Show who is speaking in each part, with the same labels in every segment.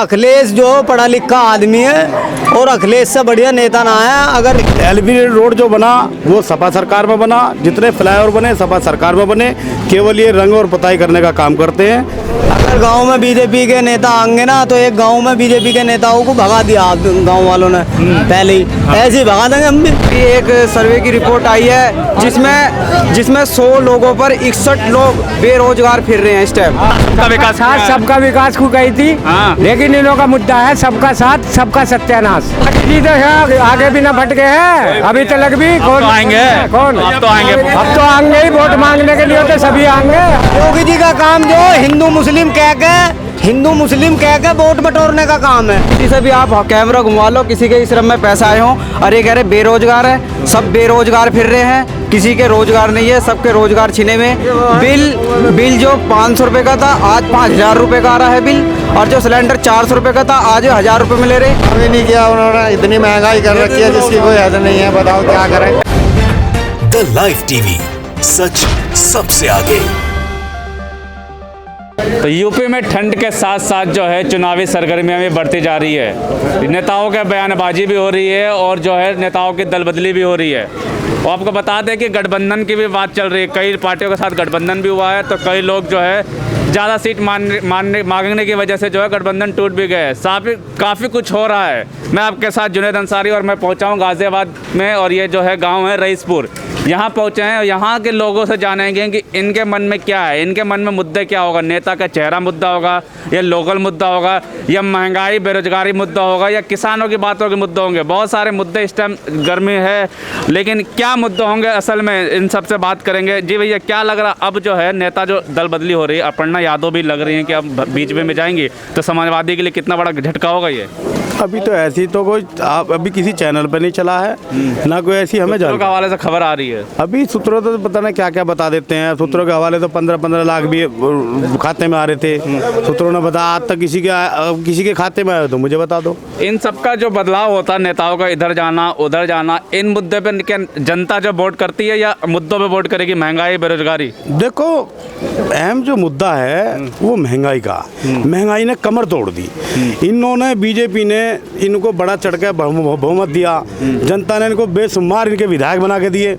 Speaker 1: अखिलेश जो पढ़ा लिखा आदमी है और अखिलेश से बढ़िया नेता ना है। अगर
Speaker 2: एलबी रोड जो बना वो सपा सरकार में बना, जितने फ्लाईओवर बने सपा सरकार में बने, केवल ये रंग और पुताई करने का काम करते हैं।
Speaker 1: अगर गांव में बीजेपी के नेता आएंगे ना तो एक गांव में बीजेपी के नेताओं को भगा दिया गांव वालों ने पहले ही, ऐसे ही भगा देंगे हम भी।
Speaker 3: एक सर्वे की रिपोर्ट आई है जिसमें 100 लोगों पर 61 लोग बेरोजगार फिर रहे हैं इस टाइम।
Speaker 4: सबका विकास को कही थी, लेकिन इन लोगों का मुद्दा है सबका साथ सबका सत्यानाश। जी तो है, आगे भी ना भटके हैं अभी तक भी। कौन आएंगे? कौन अब तो आएंगे ही वोट मांगने के लिए, तो सभी आएंगे।
Speaker 1: योगी जी का काम जो हिंदू मुस्लिम कह के वोट बटोरने का काम है।
Speaker 3: किसी से भी आप कैमरा घुमा लो, किसी के श्रम में पैसा आए हों, अरे कह रहे बेरोजगार है, सब बेरोजगार फिर रहे हैं, किसी के रोजगार नहीं है, सबके रोजगार छिने में। बिल जो 500 रुपये का था आज 5000 रुपये का आ रहा है बिल, और जो सिलेंडर 400 रुपये का था आज 1000 रुपये में ले रहे।
Speaker 5: अभी नहीं किया उन्होंने, इतनी महंगाई कर रखी है जिसकी कोई हद नहीं है। बताओ क्या करें।
Speaker 6: द लाइव टीवी, सच सबसे आगे।
Speaker 7: तो यूपी में ठंड के साथ साथ जो है चुनावी सरगर्मियां भी बढ़ती जा रही है। नेताओं के बयानबाजी भी हो रही है और जो है नेताओं की दल बदली भी हो रही है। और आपको बता दें कि गठबंधन की भी बात चल रही है, कई पार्टियों के साथ गठबंधन भी हुआ है, तो कई लोग जो है ज़्यादा सीट मांगने की वजह से जो है गठबंधन टूट भी गए हैं। काफ़ी कुछ हो रहा है। मैं आपके साथ जुनैद अंसारी और मैं पहुंचा हूं गाज़ियाबाद में, और ये जो है गांव है रईसपुर, यहाँ पहुँचे हैं और यहाँ के लोगों से जानेंगे कि इनके मन में क्या है, इनके मन में मुद्दे क्या होगा। नेता का चेहरा मुद्दा होगा, या लोकल मुद्दा होगा, या महंगाई बेरोजगारी मुद्दा होगा, या किसानों की बातों के मुद्दे होंगे। बहुत सारे मुद्दे इस टाइम गर्मी है, लेकिन क्या मुद्दे होंगे असल में, इन सब से बात करेंगे। जी भैया, क्या लग रहा अब जो है नेता जो दल बदली हो रही है, अपर्णा यादव भी लग रही है कि अब बीजेपी में जाएंगी, तो समाजवादी के लिए कितना बड़ा झटका होगा ये?
Speaker 2: अभी तो ऐसी तो कोई अभी किसी चैनल पर नहीं चला है ना, कोई ऐसी हमें
Speaker 7: सूत्रों के हवाले से खबर आ रही है।
Speaker 2: अभी सूत्रों तो पता नहीं क्या क्या बता देते हैं। सूत्रों के हवाले तो 15-15 लाख भी खाते में आ रहे थे। सूत्रों ने बताया आज तक किसी के खाते में आया तो मुझे बता दो।
Speaker 7: इन सबका जो बदलाव होता है, नेताओं का इधर जाना उधर जाना, इन मुद्दे पे क्या जनता जो वोट करती है या मुद्दों पे वोट करेगी? महंगाई बेरोजगारी,
Speaker 2: देखो अहम जो मुद्दा है वो महंगाई का। महंगाई ने कमर तोड़ दी। इन्होंने बीजेपी ने इनको बड़ा चढ़कर बहुमत दिया, जनता ने इनको बेशुमार इनके विधायक बना के दिए।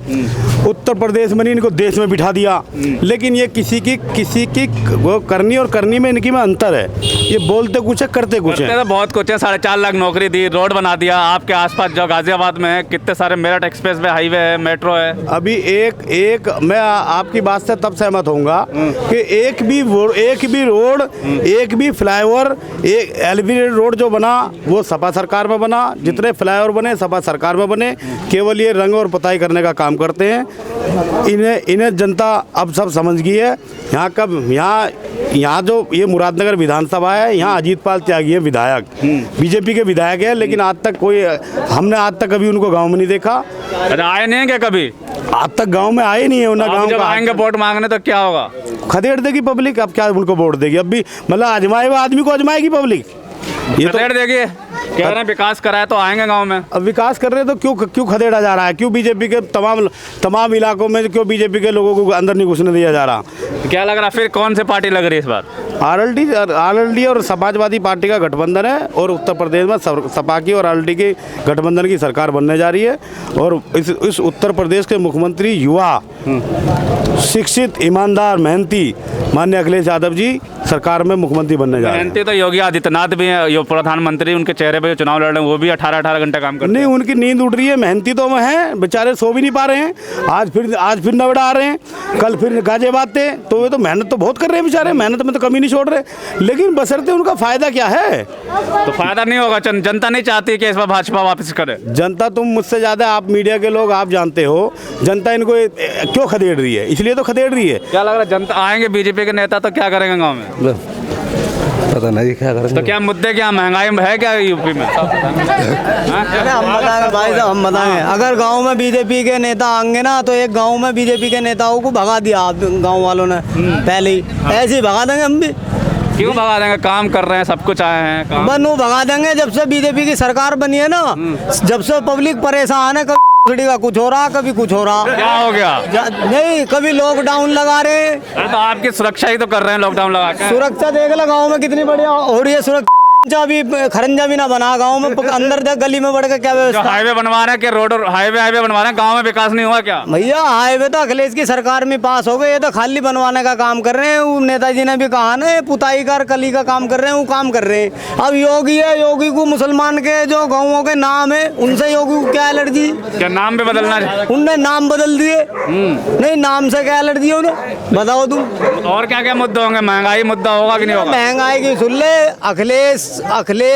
Speaker 2: उत्तर प्रदेश में नहीं, इनको देश में बिठा दिया। लेकिन ये किसी की वो करनी और करनी में इनकी में अंतर है। ये बोलते कुछ है, करते कुछ है।
Speaker 7: तो बहुत कुछ है, 4.5 लाख नौकरी दी, रोड बना दिया। आपके आसपास जो गाजियाबाद में है कितने सारे मेरठ एक्सप्रेस वे हाईवे है, मेट्रो है।
Speaker 2: अभी एक मैं आपकी बात से तब सहमत होऊंगा कि एक भी रोड, एक भी फ्लाईओवर, एक एलबी रोड जो बना वो सपा सरकार में बना, जितने फ्लाईओवर बने सपा सरकार में बने, केवल ये रंग और पुताई करने का काम करते हैं। इन्हें जनता अब सब समझ गई है। यहाँ जो ये मुरादनगर विधानसभा है, यहाँ अजीत पाल त्यागी है विधायक, बीजेपी के विधायक है, लेकिन हमने आज तक कभी उनको गांव में नहीं देखा।
Speaker 7: आए नहीं क्या कभी?
Speaker 2: आज तक गांव में आए नहीं है। उन्हें गांव
Speaker 7: जब आएंगे वोट मांगने तो क्या होगा?
Speaker 2: खदेड़ देगी पब्लिक। अब क्या उनको वोट देगी? अब भी मतलब आजमाए हुए आदमी को आजमाएगी पब्लिक।
Speaker 7: ये तो देखिए कह रहे हैं विकास कराया तो आएंगे गांव में।
Speaker 2: अब विकास कर रहे हैं तो क्यों खदेड़ा जा रहा है? क्यों बीजेपी के तमाम इलाकों में क्यों बीजेपी के लोगों को अंदर नहीं घुसने दिया जा रहा?
Speaker 7: क्या लग रहा फिर कौन सी पार्टी लग रही है इस बार?
Speaker 2: आरएलडी और समाजवादी पार्टी का गठबंधन है, और उत्तर प्रदेश में सपा की और आरएलडी के गठबंधन की सरकार बनने जा रही है। और इस उत्तर प्रदेश के मुख्यमंत्री युवा, शिक्षित, ईमानदार, मेहनती माननीय अखिलेश यादव जी सरकार में मुख्यमंत्री बनने जा रहे हैं।
Speaker 7: मेहनती तो योगी आदित्यनाथ भी हैं, यो प्रधानमंत्री, उनके चेहरे पे जो चुनाव लड़ रहे हैं वो भी 18 घंटे काम कर रहे हैं।
Speaker 2: नहीं, उनकी नींद उड़ रही है। मेहनती तो हैं बेचारे, सो भी नहीं पा रहे हैं। आज फिर नोएडा आ रहे हैं, कल फिर गाजियाबाद थे, तो वे तो मेहनत तो बहुत कर रहे हैं बेचारे, मेहनत में तो कमी नहीं छोड़ रहे। लेकिन बशर्ते उनका फायदा क्या है?
Speaker 7: तो फायदा नहीं होगा। जनता नहीं चाहती कि इस बार भाजपा वापस करे।
Speaker 2: जनता, तुम मुझसे ज्यादा, आप मीडिया के लोग, आप जानते हो जनता इनको क्यों खदेड़ रही है, इसलिए तो खदेड़ रही है।
Speaker 7: क्या लग रहा है जनता आएंगे बीजेपी के नेता तो क्या करेंगे गाँव में?
Speaker 5: पता नहीं क्या करेंगे।
Speaker 7: तो क्या मुद्दे, क्या महंगाई है क्या यूपी में?
Speaker 1: हम बताएंगे भाई साहब, हम बताएंगे। अगर गांव में बीजेपी के नेता आएंगे ना तो एक गांव में बीजेपी के नेताओं को भगा दिया गांव वालों ने पहले ही, ऐसे ही भगा देंगे हम भी।
Speaker 7: क्यों भगा देंगे? काम कर रहे हैं, सब कुछ आए हैं।
Speaker 1: बनू भगा देंगे। जब से बीजेपी की सरकार बनी है ना, जब से पब्लिक परेशान है, कभी का कुछ हो रहा, कभी कुछ हो रहा।
Speaker 7: क्या हो गया?
Speaker 1: नहीं, कभी लॉकडाउन लगा रहे।
Speaker 7: अरे तो आपकी सुरक्षा ही तो कर रहे हैं लॉकडाउन लगा के।
Speaker 1: सुरक्षा देख लो गाँव में कितनी बढ़िया हो रही है सुरक्षा। अभी खरंजा भी ना बना गाँव में, अंदर तक गली में बढ़ के क्या
Speaker 7: जो
Speaker 1: व्यवस्था।
Speaker 7: हाईवे बनवा रहे हैं कि रोड हाईवे बनवा रहे हैं, गांव में विकास नहीं हुआ क्या?
Speaker 1: भैया हाईवे तो अखिलेश की सरकार में पास हो गए, ये तो खाली बनवाने का काम कर रहे हैं। वो नेताजी ने भी कहा ना, पुताई का कली का काम कर रहे हैं, वो काम कर रहे हैं। अब योगी है, योगी को मुसलमान के जो गाँवों के नाम है उनसे योगी को क्या एलर्जी?
Speaker 7: क्या नाम भी बदलना है?
Speaker 1: उनने नाम बदल दिए। नहीं, नाम से क्या एलर्जी है उन्हें, बताओ तुम।
Speaker 7: और क्या क्या मुद्दे होंगे? महंगाई मुद्दा होगा कि नहीं होगा?
Speaker 1: महंगाई की सुन ले, अखिलेश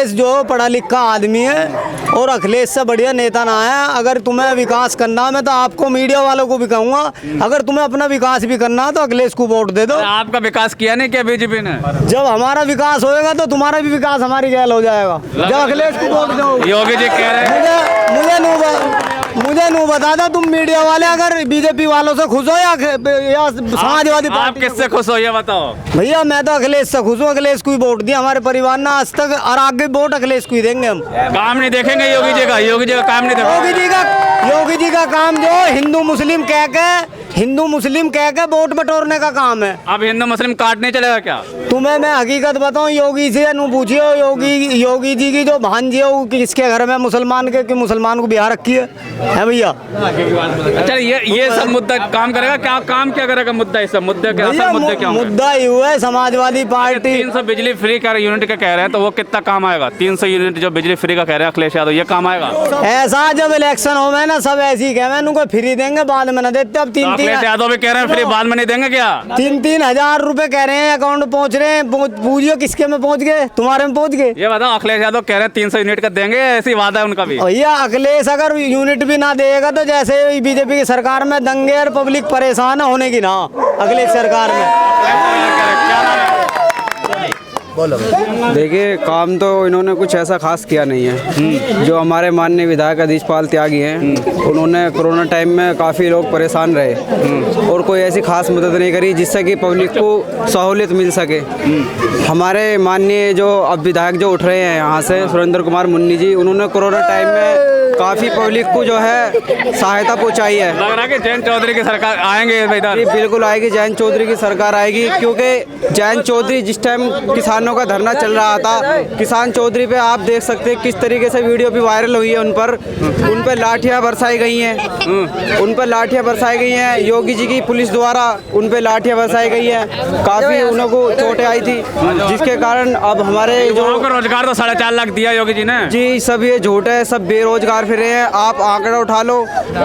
Speaker 1: जो पढ़ा लिखा आदमी है और अखिलेश से बढ़िया नेता ना है। अगर तुम्हें विकास करना है, मैं तो आपको मीडिया वालों को भी कहूँगा, अगर तुम्हें अपना विकास भी करना है तो अखिलेश को वोट दे दो।
Speaker 7: आपका विकास किया नहीं क्या बीजेपी ने?
Speaker 1: जब हमारा विकास होएगा तो तुम्हारा भी विकास हमारी गैल हो जाएगा। जब अखिलेश को वोट दो।
Speaker 7: योगी जी कह रहे हैं
Speaker 1: मुझे नू बता दो, तुम मीडिया वाले अगर बीजेपी वालों से खुश हो या समाजवादी
Speaker 7: आप
Speaker 1: पार्टी
Speaker 7: किससे खुश हो ये बताओ?
Speaker 1: भैया मैं तो अखिलेश से खुश हूँ, अखिलेश को ही वोट दिया हमारे परिवार ने आज तक, और आगे वोट अखिलेश को ही देंगे हम।
Speaker 7: काम नहीं देखेंगे योगी जी का? योगी जी का काम नहीं देखेंगे?
Speaker 1: योगी जी का काम जो हिंदू मुस्लिम कह के वोट बटोरने का काम है।
Speaker 7: अब हिंदू मुस्लिम काट नहीं चलेगा क्या?
Speaker 1: तुम्हें मैं हकीकत बताऊं, योगी से नू पूछियो, योगी जी की जो भांजी है वो किसके घर में मुसलमान के, कि मुसलमान को बिहार रखी है भैया।
Speaker 7: अच्छा ये सब मुद्दा काम करेगा क्या? काम क्या करेगा? मुद्दा ये सब मुद्दे क्या? असल मुद्दे क्या होंगे?
Speaker 1: मुद्दा ये हुआ है, समाजवादी पार्टी
Speaker 7: 300 बिजली फ्री का यूनिट का कह रहे हैं, तो वो कितना काम आएगा? 300 यूनिट जो बिजली फ्री का कह रहे हैं अखिलेश यादव, ये काम आएगा?
Speaker 1: ऐसा जब इलेक्शन हो ना सब ऐसी कहे उनको फ्री देंगे, बाद में न देते। अब
Speaker 7: अखिलेश यादव भी कह रहे हैं फ्री, बाद में नहीं देंगे क्या?
Speaker 1: 3-3 हजार रुपए कह रहे हैं अकाउंट में पहुंच रहे हैं। पूछियो किसके में पहुंच गए, तुम्हारे में पहुंच गए?
Speaker 7: ये बताओ, अखिलेश यादव कह रहे हैं 300 यूनिट का देंगे, ऐसी वादा है उनका भी।
Speaker 1: भैया अखिलेश अगर यूनिट भी ना देगा तो जैसे बीजेपी की सरकार में दंगे और पब्लिक परेशान होने की ना, अखिलेश सरकार में।
Speaker 3: देखिए, काम तो इन्होंने कुछ ऐसा खास किया नहीं है। जो हमारे माननीय विधायक अधीशपाल त्यागी हैं, उन्होंने कोरोना टाइम में काफ़ी लोग परेशान रहे और कोई ऐसी खास मदद नहीं करी जिससे कि पब्लिक को सहूलियत मिल सके। हमारे माननीय जो अब विधायक जो उठ रहे हैं यहाँ से, सुरेंद्र कुमार मुन्नी जी, उन्होंने कोरोना टाइम में काफ़ी पब्लिक को जो है सहायता पहुँचाई है।
Speaker 7: लग रहा है कि जयंत चौधरी की सरकार आएंगे इधर?
Speaker 3: बिल्कुल आएगी, जयंत चौधरी की सरकार आएगी, क्योंकि जयंत चौधरी जिस टाइम किसानों का धरना चल रहा था, किसान चौधरी पे आप देख सकते हैं किस तरीके से वीडियो भी वायरल हुई है। उन पर लाठियां बरसाई गई हैं, योगी जी की पुलिस द्वारा उन पे लाठियां बरसाई गई हैं, काफ़ी उनको चोटें आई थी, जिसके कारण अब हमारे जो
Speaker 7: रोजगार तो 4.5 लाख दिया योगी जी ने।
Speaker 3: जी, सब ये झूठ है, सब बेरोजगार फिर रहे हैं। आप आंकड़ा उठा लो,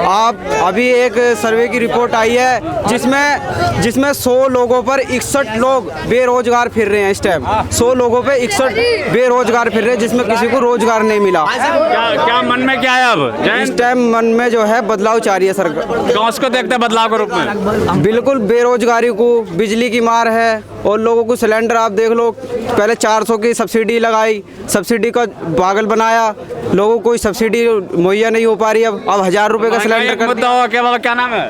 Speaker 3: आप अभी एक सर्वे की रिपोर्ट आई है जिसमें 100 लोगों पर 61 लोग बेरोजगार फिर रहे हैं। इस टाइम 100 लोगों पे 61 बेरोजगार फिर रहे हैं, जिसमें किसी को रोजगार नहीं मिला।
Speaker 7: क्या मन में क्या है अब?
Speaker 3: इस टाइम मन में जो है बदलाव चाह रही है सरकार।
Speaker 7: उसको देखते हैं बदलाव के रूप में?
Speaker 3: बिल्कुल, बेरोजगारी को, बिजली की मार है और लोगों को सिलेंडर आप देख लो, पहले 400 की सब्सिडी लगाई, सब्सिडी का पागल बनाया, लोगों को कोई सब्सिडी मुहैया नहीं हो पा रही। अब 1000 रुपए का सिलेंडर कर
Speaker 7: मुद्दा होगा क्या? बाबा क्या नाम है?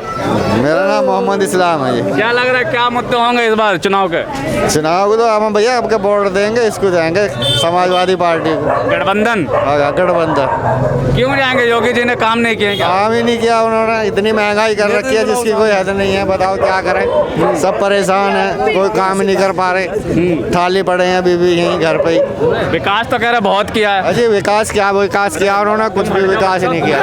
Speaker 5: मेरा नाम मोहम्मद इस्लाम है जी।
Speaker 7: क्या लग रहा है, क्या मुद्दे होंगे इस बार चुनाव के?
Speaker 5: चुनाव को तो हम भैया आपके वोट देंगे, इसको देंगे समाजवादी पार्टी को,
Speaker 7: गठबंधन।
Speaker 5: गठबंधन।
Speaker 7: क्यों जाएंगे? योगी जी ने काम नहीं किए क्या?
Speaker 5: काम ही नहीं किया उन्होंने, इतनी महंगाई कर रखी है जिसकी कोई हद नहीं है। बताओ क्या करें, सब परेशान है, कोई काम ही नहीं कर पा रहे, थाली पड़े हैं अभी भी यहीं घर पे ही।
Speaker 7: विकास तो कह रहे बहुत किया है।
Speaker 5: अजी विकास किया उन्होंने? कुछ भी विकास नहीं किया,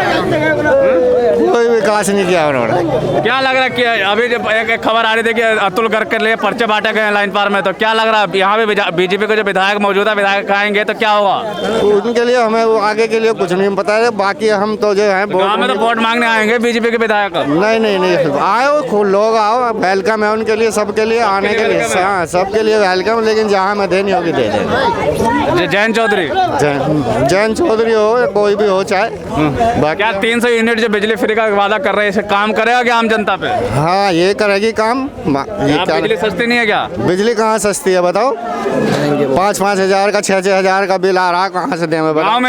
Speaker 5: कोई विकास नहीं किया उन्होंने।
Speaker 7: क्या लग रहा है कि अभी जब एक खबर आ रही थी कि अतुल गर्ग के लिए पर्चे बांटे गए लाइन पार में, तो क्या लग रहा है यहाँ पे बीजेपी के जो विधायक मौजूदा विधायक आएंगे तो क्या होगा?
Speaker 5: उनके लिए हमें आगे के लिए कुछ नहीं पता है, बाकी हम तो जो है
Speaker 7: गाँव में तो वोट मांगने आएंगे बीजेपी के विधायक।
Speaker 5: नहीं आओ, लोग आओ, वेलकम है उनके लिए, सबके लिए आने के लिए, हाँ सबके लिए वेलकम, लेकिन जहाँ में देनी होगी दे देंगे।
Speaker 7: जयंत
Speaker 5: चौधरी हो, कोई भी हो चाहे।
Speaker 7: क्या 300 यूनिट जो बिजली फ्री का वादा कर रहे हैं, इसे काम करेगा क्या आम जनता पे?
Speaker 5: हाँ ये करेगी काम।
Speaker 7: बिजली सस्ती नहीं है क्या?
Speaker 5: बिजली कहाँ सस्ती है बताओ? 5-5 हजार का, 6-6 हजार का बिल आ रहा है, कहाँ से दें?
Speaker 7: गाँव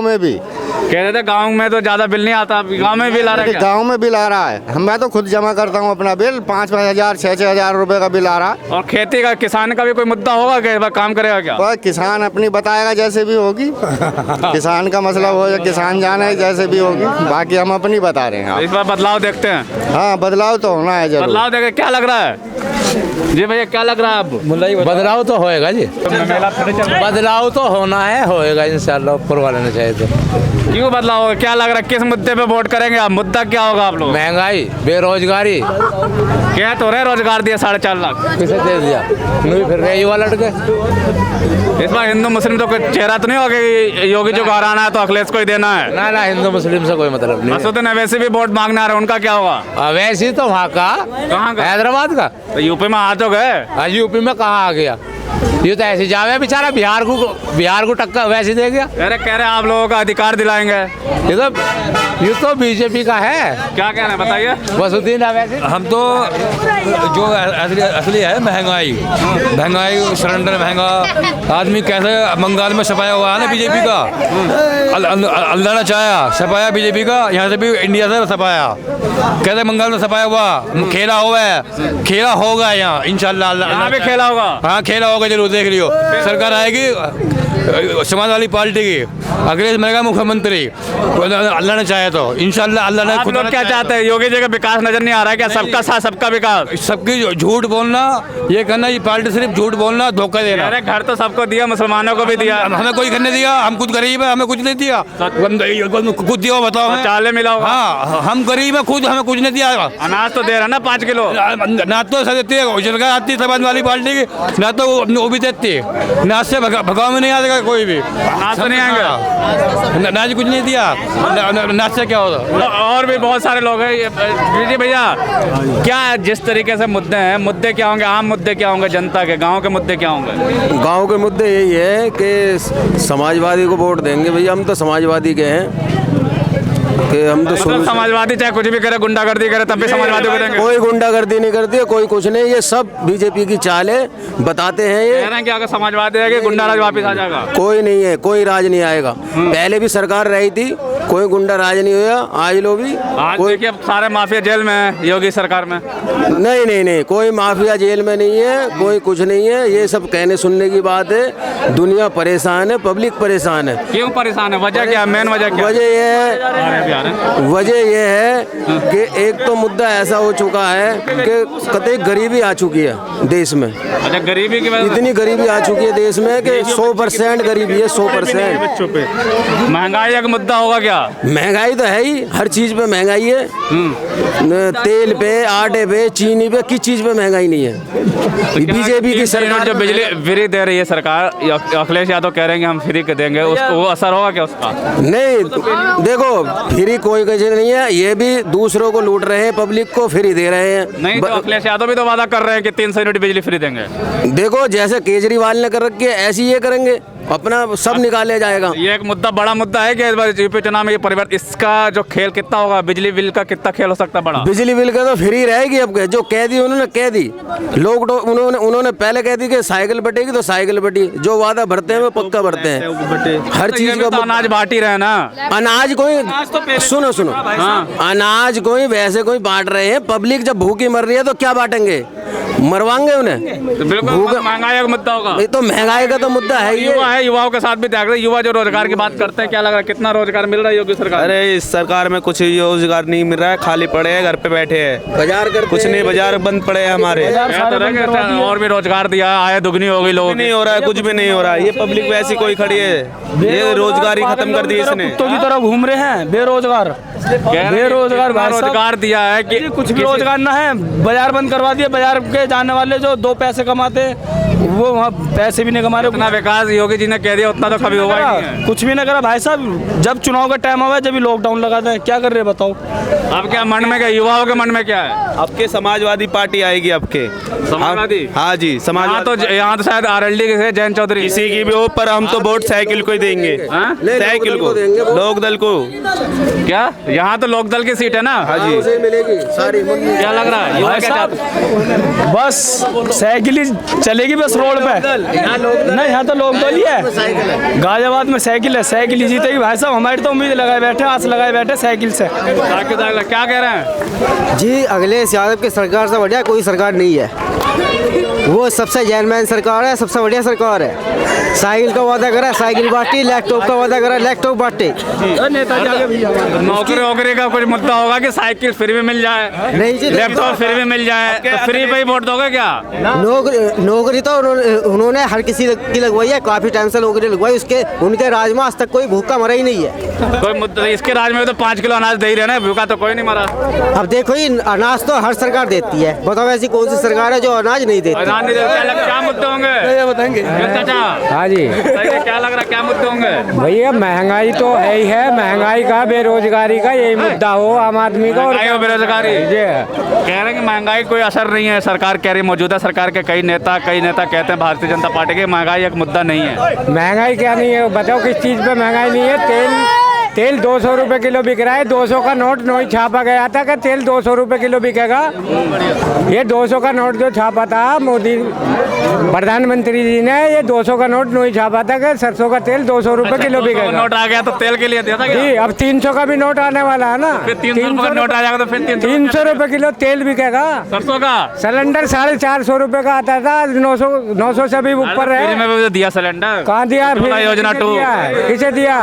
Speaker 7: में भी कह रहे थे गाँव में तो ज्यादा बिल नहीं आता, गाँव में बिल आ रहा है?
Speaker 5: गाँव में बिल आ रहा है, मैं तो खुद जमा करता हूँ अपना बिल, 5-5 हजार 6-6 हजार रुपए का बिल आ रहा है।
Speaker 7: और खेती का, किसान का भी कोई मुद्दा होगा क्या? काम करेगा क्या?
Speaker 5: किसान अपनी बताएगा जैसे भी होगी, किसान का मसला हो या किसान जाने जैसे भी होगी, बाकी हम अपनी बता रहे हैं।
Speaker 7: इस बार बदलाव देखते हैं?
Speaker 5: हाँ बदलाव तो होना है जरूर।
Speaker 7: बदलाव देखे क्या लग रहा है? जी भैया क्या लग रहा है आपको?
Speaker 8: बदलाव तो होएगा जी,
Speaker 7: मेला थोड़ी चल रहा है।
Speaker 8: बदलाव तो होना है, होएगा इंशाल्लाह, ऊपर वाले ने चाहे तो।
Speaker 7: क्यों बदलाव होगा? क्या लग रहा है किस मुद्दे पे वोट करेंगे आप? मुद्दा क्या होगा आप लोग?
Speaker 8: महंगाई, बेरोजगारी।
Speaker 7: क्या तो रहे रोजगार दिया 4.5 लाख,
Speaker 8: किसे दे दिया? नहीं फिर रहे युवा लड़के।
Speaker 7: इस बार हिंदू मुस्लिम तो कोई चेहरा तो नहीं होगा कि योगी जो हराना है तो अखिलेश को ही देना है?
Speaker 8: ना ना, हिंदू मुस्लिम से कोई मतलब नहीं।
Speaker 7: मसूद वैसे भी वोट मांगने आ रहे हैं, उनका क्या होगा?
Speaker 8: वैसे ही तो वहाँ का,
Speaker 7: कहाँ का?
Speaker 8: हैदराबाद का।
Speaker 7: तो यूपी में आ तो गए।
Speaker 8: आज यूपी में कहाँ आ गया? ये तो ऐसे जावे बेचारा, बिहार को टक्कर वैसे दे गया।
Speaker 7: अरे कह रहे हैं आप लोगों का अधिकार दिलाएंगे।
Speaker 8: ये तो बीजेपी का है।
Speaker 7: क्या कह रहे हैं बताइए?
Speaker 8: वसुद्दीन वैसे
Speaker 9: हम तो जो असली है महंगाई, सिलेंडर महंगा, आदमी कैसे बंगाल में छपाया हुआ है ना बीजेपी का, अल्लाह ने चाहा छपाया बीजेपी का, यहाँ से भी इंडिया से छपाया, कैसे बंगाल में छपाया हुआ, खेला हुआ है, खेला होगा यहाँ इंशाल्लाह।
Speaker 7: यहाँ भी खेला होगा?
Speaker 9: हाँ खेला होगा, जरूर देख लियो। सरकार आएगी समाजवादी पार्टी की, अखिलेश बनेगा मुख्यमंत्री, अल्लाह ने चाहे तो इंशाल्लाह। अल्लाह ने
Speaker 7: आप लोग क्या चाहते हैं? योगी जी का विकास नजर नहीं आ रहा है क्या? सबका साथ सबका विकास,
Speaker 9: सबकी झूठ बोलना, ये कहना ये पार्टी सिर्फ झूठ बोलना, धोखा देना।
Speaker 7: अरे घर तो सबको दिया, मुसलमानों को भी दिया,
Speaker 9: हमें कोई करने दिया? हम खुद गरीब है, हमें कुछ नहीं दिया। खुद दिया बताओ?
Speaker 7: चाले मिला होगा।
Speaker 9: हाँ हम गरीब है खुद, हमें कुछ नहीं दिया।
Speaker 7: अनाज तो दे रहा ना 5 किलो,
Speaker 9: ना तो ऐसा देती है सरकार आती है समाजवादी पार्टी की, ना तो वो भी देती है, ना से भगाव में नहीं आएगा कोई भी,
Speaker 7: अनाज तो नहीं आएंगे,
Speaker 9: ना जी कुछ नहीं दिया, ना से क्या होगा।
Speaker 7: और भी बहुत सारे लोग हैं। जी भैया क्या जिस तरीके से मुद्दे हैं, मुद्दे क्या होंगे? आम मुद्दे क्या होंगे? जनता के गांव के मुद्दे क्या होंगे?
Speaker 10: गांव के मुद्दे यही है कि समाजवादी को वोट देंगे भैया, हम तो समाजवादी के हैं कि हम तो
Speaker 7: मतलब समाजवादी चाहे कुछ भी करे, गुंडागर्दी करे तब भी समाजवादी को देंगे?
Speaker 10: कोई गुंडागर्दी नहीं करती है, कोई कुछ नहीं, ये सब बीजेपी की चाल है, बताते हैं ये।
Speaker 7: कह रहे हैं कि अगर समाजवादी है गुंडा राज वापस आ जाएगा?
Speaker 10: कोई नहीं है, कोई राज नहीं आएगा। पहले भी सरकार रही थी, कोई गुंडा राज नहीं हुआ, आज लो भी
Speaker 7: आज
Speaker 10: कोई।
Speaker 7: देखिए अब सारे माफिया जेल में है योगी सरकार में।
Speaker 10: नहीं नहीं नहीं, कोई माफिया जेल में नहीं है, कोई कुछ नहीं है, ये सब कहने सुनने की बात है। दुनिया परेशान है, पब्लिक परेशान है।
Speaker 7: क्यों परेशान है? वजह क्या? मेन वजह क्या?
Speaker 10: वजह ये है कि एक तो मुद्दा ऐसा हो चुका है कि कतई गरीबी आ चुकी है देश में।
Speaker 7: अच्छा, गरीबी की वजह?
Speaker 10: इतनी गरीबी आ चुकी है देश में कि 100% गरीबी है, 100%।
Speaker 7: महंगाई एक मुद्दा होगा क्या?
Speaker 10: महंगाई तो है ही, हर चीज पे महंगाई है। तेल पे, आटे पे, चीनी पे, किस चीज पे महंगाई नहीं है। बीजेपी की सरकार
Speaker 7: जो बिजली फ्री दे रही है सरकार, अखिलेश यादव कह रहे हैं कि हम फ्री के देंगे, उसको वो असर होगा क्या उसका?
Speaker 10: नहीं, देखो फ्री कोई कुछ नहीं है, ये भी दूसरों को लूट रहे हैं, पब्लिक को फ्री दे रहे हैं।
Speaker 7: नहीं तो अखिलेश यादव भी तो वादा कर रहे हैं कि 300 यूनिट बिजली फ्री देंगे।
Speaker 10: देखो जैसे केजरीवाल ने कर रखी है, ऐसी ये करेंगे, अपना सब निकाले जाएगा।
Speaker 7: ये एक मुद्दा, बड़ा मुद्दा है कि इस बार यूपी चुनाव में ये परिवर्तन, इसका जो खेल कितना होगा, बिजली बिल का कितना खेल हो सकता है बड़ा?
Speaker 10: बिजली बिल का तो फ्री रहेगी। अब जो कह दी उन्होंने कह दी, लोग उन्होंने पहले कह दी कि साइकिल बटेगी तो साइकिल बटी, जो वादा भरते हैं वो पक्का भरते हैं। हर चीज का
Speaker 7: तो अनाज बांट ही रहे ना।
Speaker 10: अनाज कोई सुनो अनाज कोई वैसे कोई बांट रहे हैं, पब्लिक जब भूखी मर रही है तो क्या बांटेंगे? मरवाएंगे उन्हें।
Speaker 7: तो बिल्कुल महंगाई का मुद्दा होगा।
Speaker 10: तो महंगाई का तो मुद्दा है ही।
Speaker 7: युवा है, युवाओं के साथ भी त्याग रहे, युवा जो रोजगार की बात करते हैं, क्या लग रहा है कितना रोजगार मिल रहा है योगी सरकार?
Speaker 11: अरे इस सरकार में कुछ रोजगार नहीं मिल रहा है, खाली पड़े हैं, घर पे बैठे हैं,
Speaker 10: बाजार करते
Speaker 11: कुछ नहीं, बाजार बंद पड़े हैं हमारे।
Speaker 7: और भी रोजगार दिया, आय दुगनी हो गई लोगों की।
Speaker 11: नहीं हो रहा है, कुछ भी नहीं हो रहा है। ये पब्लिक वैसी कोई खड़ी है, ये रोजगारी खत्म कर दी इसने।
Speaker 4: कुत्तों की तरह घूम रहे हैं बेरोजगार
Speaker 7: दिया है कि
Speaker 4: कुछ भी रोजगार ना है, बाजार बंद करवा दिया। बाजार के जाने वाले जो 2 पैसे कमाते वो वहाँ पैसे भी नहीं कमा रहे।
Speaker 7: उतना विकास योगी जी ने कह दिया उतना तो कभी होगा ही नहीं है।
Speaker 4: कुछ भी नहीं करा भाई साहब। जब चुनाव का टाइम आवा जब लॉकडाउन लगाते हैं, क्या कर रहे हैं बताओ?
Speaker 7: अब क्या मन में, क्या युवाओं के मन में क्या है?
Speaker 11: आपके समाजवादी पार्टी आएगी आपके।
Speaker 7: समाजवादी?
Speaker 11: हाँ जी, समाजवादी।
Speaker 7: यहाँ तो शायद आरएलडी के जयंत चौधरी,
Speaker 11: किसी की भी हो, पर हम तो वोट साइकिल को ही देंगे। साइकिल को, लोकदल को।
Speaker 7: क्या यहाँ तो लोकदल की सीट है ना?
Speaker 11: हाँ जी,
Speaker 10: मिलेगी सारी।
Speaker 7: क्या लग रहा है? युवा क्या चाहते?
Speaker 4: बस साइकिल ही चलेगी बस रोड पे। नहीं, यहाँ तो लोकदल ही है। गाजियाबाद में साइकिल है, साइकिल ही जीतेगी भाई साहब। हमारी तो उम्मीद लगाए बैठे, आस लगाए बैठे साइकिल से।
Speaker 7: क्या कह रहे हैं
Speaker 1: जी? अखिलेश यादव की सरकार से बढ़िया कोई सरकार नहीं है। वो सबसे जेनमैन सरकार है, सबसे बढ़िया सरकार है। साइकिल का वादा करा, साइकिल बांटी, लैपटॉप का वादा करा, लैपटॉप बांटे।
Speaker 7: नौकरी वोकरी का कुछ मुद्दा होगा कि साइकिल फ्री में मिल जाए,
Speaker 1: नहीं जी,
Speaker 7: लैपटॉप फ्री में मिल जाए, तो फ्री पे ही वोट दोगे क्या?
Speaker 1: नौकरी तो उन्होंने हर किसी की लगवाई है, काफी टाइम से नौकरी लगवाई। उसके उनके राज में आज तक कोई भूखा मरा ही नहीं है।
Speaker 7: कोई मुद्दा इसके राज में तो 5 किलो अनाज दे ही रहे ना, भूखा तो कोई नहीं मरा।
Speaker 1: अब देखो ही, अनाज तो हर सरकार देती है, बताओ ऐसी कौन सी सरकार है जो अनाज नहीं देती?
Speaker 7: अनाज नहीं देते, क्या मुद्दे होंगे बताएंगे चाचा?
Speaker 4: हाँ जी,
Speaker 7: क्या लग रहा, क्या मुद्दे होंगे?
Speaker 4: भैया महंगाई तो है ही है, महंगाई का, बेरोजगारी का यही मुद्दा हो आम आदमी का। और
Speaker 7: बेरोजगारी कह रहे हैं कि महंगाई कोई असर नहीं है, सरकार कह रही, मौजूदा सरकार के कई नेता कहते हैं भारतीय जनता पार्टी के महंगाई एक मुद्दा नहीं है।
Speaker 4: महंगाई क्या नहीं है बताओ, किस चीज़ पे महंगाई नहीं है? तेल 200 रुपए किलो बिक रहा है, 200 का नोट नहीं छापा गया था कि तेल 200 रुपए किलो बिकेगा। ये 200 का नोट जो छापा था मोदी प्रधानमंत्री जी ने, ये 200 का नोट नहीं छापा था कि सरसों का तेल 200 रुपए किलो बिकेगा।
Speaker 7: नोट आ गया तो तेल के लिए दिया था
Speaker 4: जी, अब 300 का भी नोट आने वाला है ना।
Speaker 7: 300 का नोट आ जाएगा तो फिर
Speaker 4: 300 रुपए किलो तेल बिकेगा।
Speaker 7: सरसों का
Speaker 4: सिलेंडर 450 रुपए का आता था, 900 से भी ऊपर है।
Speaker 7: दिया सिलेंडर
Speaker 4: कहाँ दिया?
Speaker 7: योजना 2
Speaker 4: किसे दिया?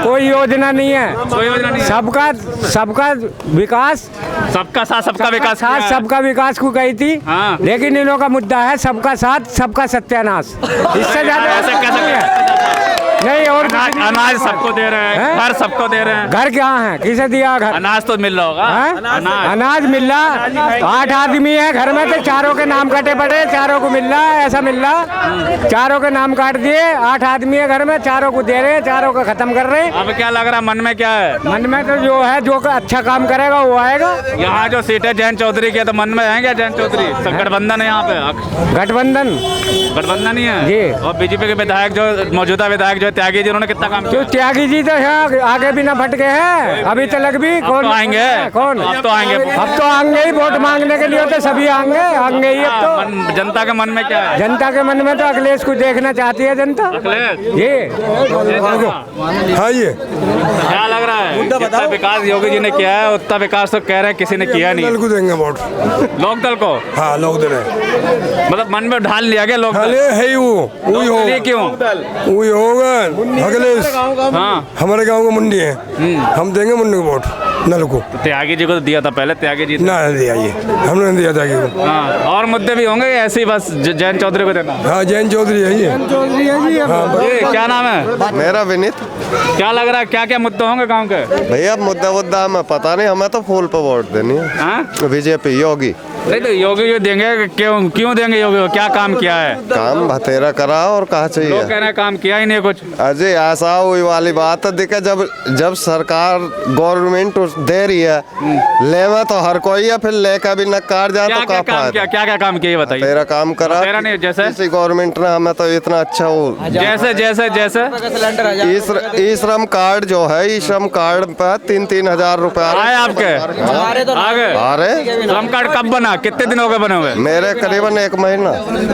Speaker 4: कोई योजना नहीं है,
Speaker 7: कोई योजना नहीं है।
Speaker 4: सबका विकास,
Speaker 7: सबका साथ सबका विकास,
Speaker 4: सबका विकास को कही थी।
Speaker 7: हाँ।
Speaker 4: लेकिन इन्हों का मुद्दा है सबका साथ सबका सत्यानाश। इससे ज्यादा नहीं। और
Speaker 7: अनाज सबको दे रहे हैं, घर सबको दे रहे हैं।
Speaker 4: घर क्या है? किसे दिया घर?
Speaker 7: अनाज तो मिल रहा होगा।
Speaker 4: अनाज मिल रहा, 8 आदमी है घर में तो चारों के नाम कटे पड़े, चारों को मिल रहा है, ऐसा मिल रहा। चारों के नाम काट दिए, 8 आदमी है घर में, चारों को दे रहे हैं, चारों को खत्म कर रहे हैं।
Speaker 7: अब क्या लग रहा, मन में क्या है?
Speaker 4: मन में तो जो है, जो अच्छा काम करेगा वो आएगा।
Speaker 7: यहाँ जो सीट है जयंत चौधरी की, तो मन में है क्या जयंत चौधरी? सब गठबंधन है यहाँ पे। गठबंधन ही है
Speaker 4: जी।
Speaker 7: और बीजेपी के विधायक जो मौजूदा विधायक जो त्यागी जी, उन्होंने कितना काम किया?
Speaker 4: त्यागी जी तो है, आगे भी ना भटके हैं, अभी तक भी। कौन
Speaker 7: तो आएंगे?
Speaker 4: कौन?
Speaker 7: अब तो आएंगे
Speaker 4: ही वोट मांगने के लिए, तो सभी आएंगे ही। अब तो
Speaker 7: जनता के मन में क्या है?
Speaker 4: जनता के मन में तो अखिलेश को देखना चाहती है जनता। ये
Speaker 12: हाँ, ये
Speaker 7: क्या लग रहा है? जितना विकास योगी जी ने किया है उतना विकास तो कह रहे हैं किसी ने किया नहीं।
Speaker 12: लोकदल को देंगे वोट,
Speaker 7: लोकदल को।
Speaker 12: हाँ, लोकदल है,
Speaker 7: मतलब मन में ढाल लिया गया लोकदल
Speaker 12: है ही वही होगा।
Speaker 7: क्यों
Speaker 12: वही होगा अखिलेश?
Speaker 7: हाँ,
Speaker 12: हमारे गांव का मुंडी है, हम देंगे मुंडी को वोट, नल को।
Speaker 7: तो त्यागी जी को तो दिया था पहले, त्यागी जी
Speaker 12: ना दिया, ये हमने दिया त्यागी को।
Speaker 7: हाँ, और मुद्दे भी होंगे ऐसे ही, बस जयंत चौधरी को देना?
Speaker 12: हाँ, जयंत चौधरी है ये।
Speaker 7: ये क्या नाम है?
Speaker 5: मेरा विनीत।
Speaker 7: क्या लग रहा है, क्या क्या मुद्दे होंगे गाँव के?
Speaker 5: भैया मुद्दा हमें पता नहीं, हमें तो फूल पे वोट देनी है। बीजेपी योगी।
Speaker 7: नहीं तो योगी जो देंगे, क्यों देंगे योगी को? क्या काम किया है?
Speaker 5: काम बतेरा करा और कहा चाहिए।
Speaker 7: लोग कह रहे हैं काम किया ही नहीं कुछ।
Speaker 5: अजय ऐसा हुई वाली बात है, देखा जब सरकार गवर्नमेंट दे रही है, ले तो हर कोई है, फिर लेकर भी नकार जाए तो क्या फायदा?
Speaker 7: क्या काम किया बताइए?
Speaker 5: तेरा काम करा
Speaker 7: नहीं, जैसे
Speaker 5: किसी गवर्नमेंट ने हमें तो इतना अच्छा हो, जैसे ई श्रम कार्ड जो है, ई श्रम कार्ड पे 3-3 हजार रुपए
Speaker 7: आए आपके?
Speaker 5: अरे
Speaker 7: श्रम कार्ड कब बना? कितने दिन हो गए बने हुए?
Speaker 5: मेरे करीबन 1 महीना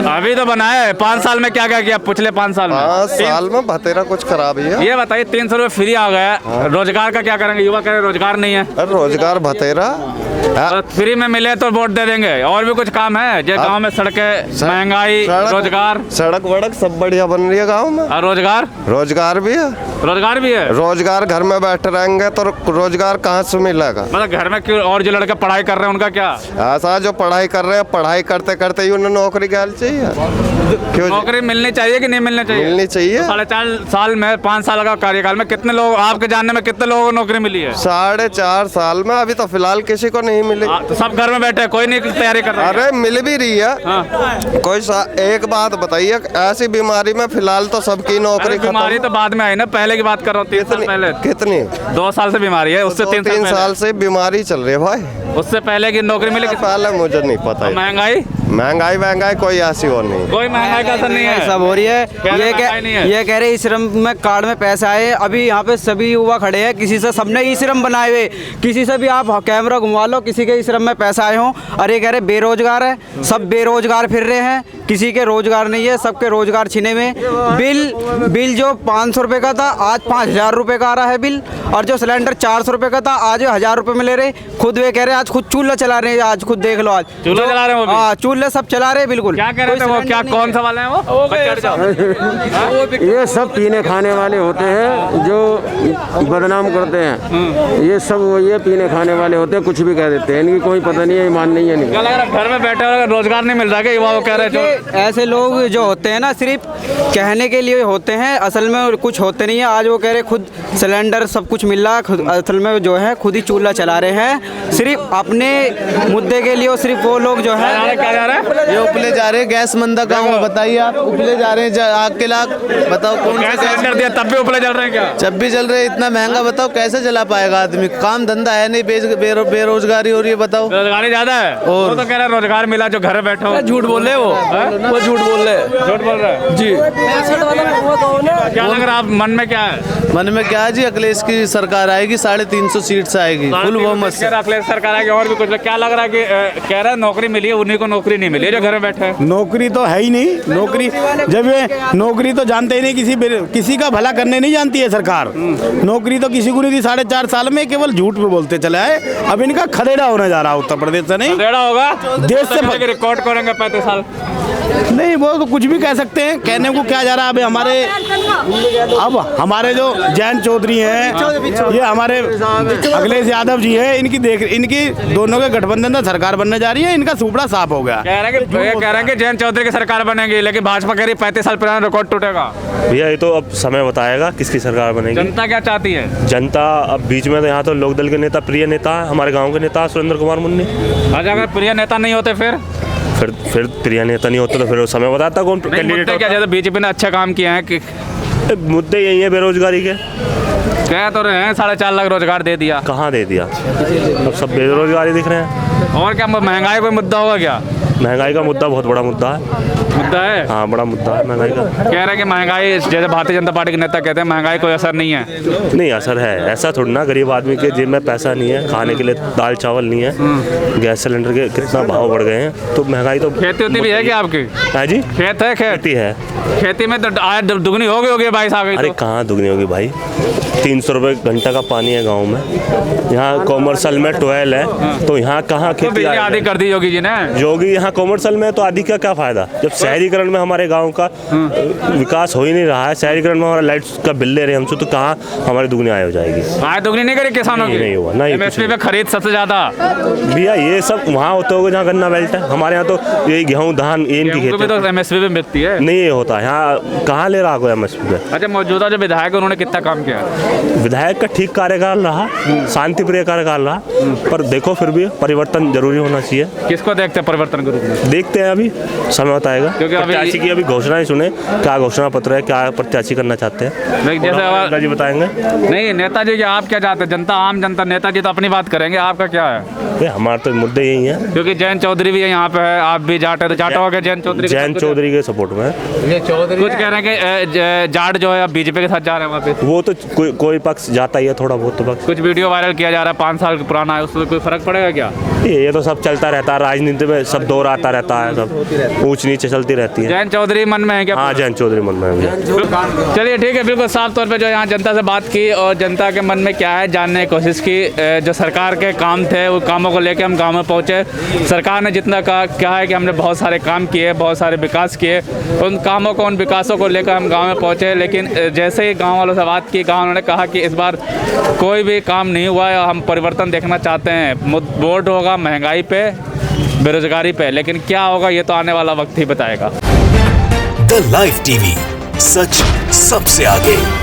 Speaker 7: अभी तो बनाया है। 5 साल में क्या क्या किया पिछले 5 साल में?
Speaker 5: 5 साल में बतेरा कुछ खराब ही है।
Speaker 7: ये बताइए, 300 रुपये फ्री आ गया, रोजगार का क्या करेंगे? युवा कह रहे रोजगार नहीं है।
Speaker 5: रोजगार बतेरा
Speaker 7: फ्री में मिले तो वोट दे देंगे। और भी कुछ काम है जो गांव में? सड़कें, महंगाई, रोजगार,
Speaker 5: सड़क वड़क सब बढ़िया बन रही है गाँव में।
Speaker 7: और रोजगार भी है। रोजगार
Speaker 5: घर में बैठे रहेंगे तो रोजगार कहाँ से मिलेगा?
Speaker 7: मतलब घर में क्यों? और जो लड़के पढ़ाई कर रहे हैं उनका क्या?
Speaker 5: ऐसा जो पढ़ाई कर रहे हैं, पढ़ाई करते करते ही उन्हें नौकरी क्या चाहिए? क्यों
Speaker 7: नौकरी मिलनी चाहिए कि नहीं मिलनी चाहिए?
Speaker 5: मिलनी चाहिए।
Speaker 7: 4.5 साल में, 5 साल का कार्यकाल में कितने लोग, आपके जानने में कितने लोगों को नौकरी मिली है?
Speaker 5: 4.5 साल में अभी तो फिलहाल किसी को नहीं मिली।
Speaker 7: तो सब घर में बैठे, कोई नहीं तैयारी कर रहा है।
Speaker 5: अरे मिल भी रही है। कोई एक बात बताइए, ऐसी बीमारी में फिलहाल तो सबकी नौकरी खत्म।
Speaker 7: बीमारी तो बाद में आई ना, पहले की बात कर रहा हूँ। 3 साल पहले।
Speaker 5: कितनी?
Speaker 7: 2 साल से बीमारी है, उससे 3
Speaker 5: साल से बीमारी चल रही है भाई।
Speaker 7: उससे पहले की नौकरी मिली?
Speaker 5: पहले मुझे नहीं पता। महंगाई कोई ऐसी और नहीं,
Speaker 7: कोई महंगाई का असर नहीं है।
Speaker 3: सब हो रही है। ये कह रहे श्रम में कार्ड में पैसे आए। अभी यहाँ पे सभी युवा खड़े हैं, किसी से सबने ई श्रम बनाए हुए, किसी से भी आप कैमरा घुमा लो, किसी के ई श्रम में पैसा आए हों। अरे कह रहे बेरोजगार है, सब बेरोजगार फिर रहे हैं, किसी के रोजगार नहीं है, सबके रोजगार छिने हुए। बिल जो 500 रुपये का था आज 5000 रुपये का आ रहा है बिल, और जो सिलेंडर 400 रुपये का था आज 1000 रुपये में ले रहे। खुद वे कह रहे आज खुद चूल्हा चला रहे हैं, आज खुद देख लो, आज
Speaker 7: चूल्हा चला रहे हैं।
Speaker 3: हाँ, चूल्हा है, सब चला रहे बिल्कुल।
Speaker 7: क्या कह रहे थे वो, क्या कौन सा वाले हैं वो? चढ़ जाओ।
Speaker 10: ये सब पीने खाने वाले होते हैं जो बदनाम करते हैं। ये सब वही है, पीने खाने वाले होते हैं, कुछ भी कह देते हैं। इनकी कोई पता नहीं है, ईमान नहीं है।
Speaker 7: क्या लग रहा है घर में बैठे हुए रोजगार नहीं मिल रहा है? युवा वो कह रहे हैं
Speaker 3: ऐसे लोग जो होते हैं ना सिर्फ कहने के लिए होते हैं, असल में कुछ होते नहीं है। आज वो कह रहे खुद सिलेंडर सब कुछ मिल रहा है, असल में जो है खुद ही चूल्हा चला रहे हैं सिर्फ अपने मुद्दे के लिए। और सिर्फ वो लोग जो है
Speaker 7: क्या जा रहा है,
Speaker 11: ये उपले जा रहे हैं। गैस मंदा काम है, बताइए आप। उपले जा रहे हैं आग के लाख, बताओ कौन सा गैस
Speaker 7: कर दिया तब भी उपले चल रहे हैं क्या?
Speaker 11: जब भी चल रहे हैं, इतना महंगा, बताओ कैसे चला पाएगा आदमी? काम धंधा है नहीं, बेरोजगारी हो रही है, बताओ।
Speaker 7: रोजगारी ज्यादा है और वो तो कह रहा है रोजगार मिला जो घर बैठे हो।
Speaker 9: झूठ बोल रहे वो झूठ बोल रहे
Speaker 7: झूठ बोल रहा है
Speaker 9: जी।
Speaker 7: क्या लग रहा है, आप मन में क्या है?
Speaker 11: मन में क्या है जी, अखिलेश की सरकार आएगी, 350 सीट से आएगी, फुल बहुमत से।
Speaker 7: अखिलेश सरकार आएगी। और भी कुछ क्या लग रहा है कि कह रहा है नौकरी मिली है, उन्हीं को नौकरी नहीं मिली है जो घर में बैठे हैं।
Speaker 2: नौकरी तो है ही नहीं। नौकरी जब ये नौकरी तो जानते ही नहीं, किसी का भला करने नहीं जानती है सरकार। नौकरी तो किसी को नहीं दी 4.5 साल में, केवल झूठ पे बोलते चला है। अब इनका खदेड़ा होने जा रहा है उत्तर प्रदेश से, नहीं
Speaker 7: खदेड़ा होगा
Speaker 2: देश से।
Speaker 7: रिकॉर्ड करेंगे 35 साल
Speaker 2: नहीं, वो तो कुछ भी कह सकते हैं, कहने को क्या जा रहा है। अब हमारे जो जयंत चौधरी हैं, ये हमारे अखिलेश यादव जी हैं, इनकी दोनों के गठबंधन से सरकार बनने जा रही है। इनका सुपड़ा साफ हो गया।
Speaker 7: कह रहे हैं कि जयंत चौधरी की सरकार बनेगी, लेकिन भाजपा कह रही 35 साल पुराना रिकॉर्ड टूटेगा।
Speaker 13: भैया ये तो अब समय बताएगा किसकी सरकार बनेगी।
Speaker 7: जनता क्या चाहती है?
Speaker 13: जनता अब बीच में तो यहाँ तो लोकदल के नेता, प्रिय नेता है हमारे गाँव के नेता सुरेंद्र कुमार मुन्नी।
Speaker 7: आज अगर प्रिय नेता नहीं होते
Speaker 13: फिर प्रिय नेता नहीं होता तो फिर समय बताता कौन कैंडिडेट
Speaker 7: क्या? जैसे बीजेपी ने अच्छा काम किया है कि
Speaker 13: मुद्दे यही है बेरोजगारी के।
Speaker 7: कह तो रहे हैं 4.5 लाख रोजगार दे दिया।
Speaker 13: कहाँ दे दिया? अब सब बेरोजगारी दिख रहे हैं।
Speaker 7: और क्या महंगाई कोई मुद्दा होगा क्या?
Speaker 13: महंगाई का मुद्दा बहुत बड़ा मुद्दा है। हाँ, बड़ा मुद्दा है महंगाई का।
Speaker 7: कह रहे हैं कि महंगाई, जैसे भारतीय जनता पार्टी के नेता कहते हैं महंगाई कोई असर नहीं है।
Speaker 13: नहीं, असर है। ऐसा थोड़ी ना, गरीब आदमी के जेब में पैसा नहीं है, खाने के लिए दाल चावल नहीं है, गैस सिलेंडर के कितना भाव बढ़ गए हैं, तो महंगाई तो।
Speaker 7: खेती होती भी है क्या आपकी?
Speaker 13: हाँ जी,
Speaker 7: खेत है।
Speaker 13: खेती है।
Speaker 7: खेती में तो आय दुगनी होगी बारिश आ गई।
Speaker 13: अरे कहाँ दुगनी होगी भाई, 300 रुपये घंटा का पानी है गाँव में। यहाँ कॉमर्शियल में 12 है, तो यहाँ कहाँ खेती
Speaker 7: आदि कर दी योगी जी ने।
Speaker 13: योगी यहाँ कॉमर्शियल में तो आदि का क्या फायदा, जब शहरीकरण में हमारे गांव का विकास हो ही नहीं रहा है। शहरीकरण में हमारा लाइट का बिल ले रहे हैं हमसे, तो कहाँ हमारी दुगनी आय हो जाएगी?
Speaker 7: आय दुगनी नहीं करी किसानों की?
Speaker 13: नहीं हुआ। नहीं,
Speaker 7: एमएसपी पे खरीद सबसे ज्यादा।
Speaker 13: भैया ये सब वहाँ होते होगा जहाँ गन्ना बेल्ट है। हमारे यहाँ तो यही गेहूँ धान ये इनकी खेती
Speaker 7: तो एमएसपी पे मिलती है।
Speaker 13: नहीं, ये होता है यहाँ कहाँ ले रहा कोई एमएसपी पे।
Speaker 7: अच्छा, मौजूदा जो विधायक है उन्होंने कितना काम किया?
Speaker 13: विधायक का ठीक कार्यकाल रहा, शांति प्रिय कार्यकाल रहा, पर देखो फिर भी परिवर्तन जरूरी होना चाहिए।
Speaker 7: किसको देखते हैं परिवर्तन के रूप में?
Speaker 13: देखते हैं, अभी समय बताएगा।
Speaker 7: क्योंकि
Speaker 13: प्रत्याशी की अभी घोषणा ही सुने, क्या घोषणा पत्र है, क्या प्रत्याशी करना चाहते हैं,
Speaker 7: जैसे
Speaker 13: जी बताएंगे।
Speaker 7: नहीं, नेताजी क्या आप क्या चाहते हैं? जनता, आम जनता, नेताजी तो अपनी बात करेंगे, आपका क्या है?
Speaker 13: हमारे तो मुद्दे यही हैं।
Speaker 7: क्योंकि जयंत चौधरी भी यहाँ पे है, आप भी जाट है, तो जाट हो गए जयंत चौधरी के
Speaker 13: सपोर्ट में।
Speaker 7: कुछ कह रहे हैं कि जाट जो है अब बीजेपी के साथ जा रहे हैं वहाँ पे।
Speaker 13: वो तो कोई पक्ष जाता ही है, थोड़ा बहुत तो पक्ष।
Speaker 7: कुछ वीडियो वायरल किया जा रहा है 5 साल पुराना है, उसमें कोई फर्क पड़ेगा क्या?
Speaker 13: ये तो सब चलता रहता है राजनीति में, सब दौर आता रहता है, सब ऊंच नीचे चलती रहती है।
Speaker 7: जयंत चौधरी मन में है क्या?
Speaker 13: हाँ, जयंत चौधरी मन में है।
Speaker 7: चलिए ठीक है, बिल्कुल साफ तौर पे जो यहाँ जनता से बात की और जनता के मन में क्या है जानने की कोशिश की। जो सरकार के काम थे वो कामों को लेकर हम गाँव में पहुँचे। सरकार ने जितना कहा क्या है कि हमने बहुत सारे काम किए, बहुत सारे विकास किए, उन कामों को, उन विकासों को लेकर हम गाँव में पहुँचे। लेकिन जैसे ही गाँव वालों से बात की, गाँव वालों ने कहा कि इस बार कोई भी काम नहीं हुआ है, हम परिवर्तन देखना चाहते हैं। वोट होगा महंगाई पे, बेरोजगारी पे, लेकिन क्या होगा ये तो आने वाला वक्त ही बताएगा।
Speaker 6: द लाइव टीवी, सच सबसे आगे।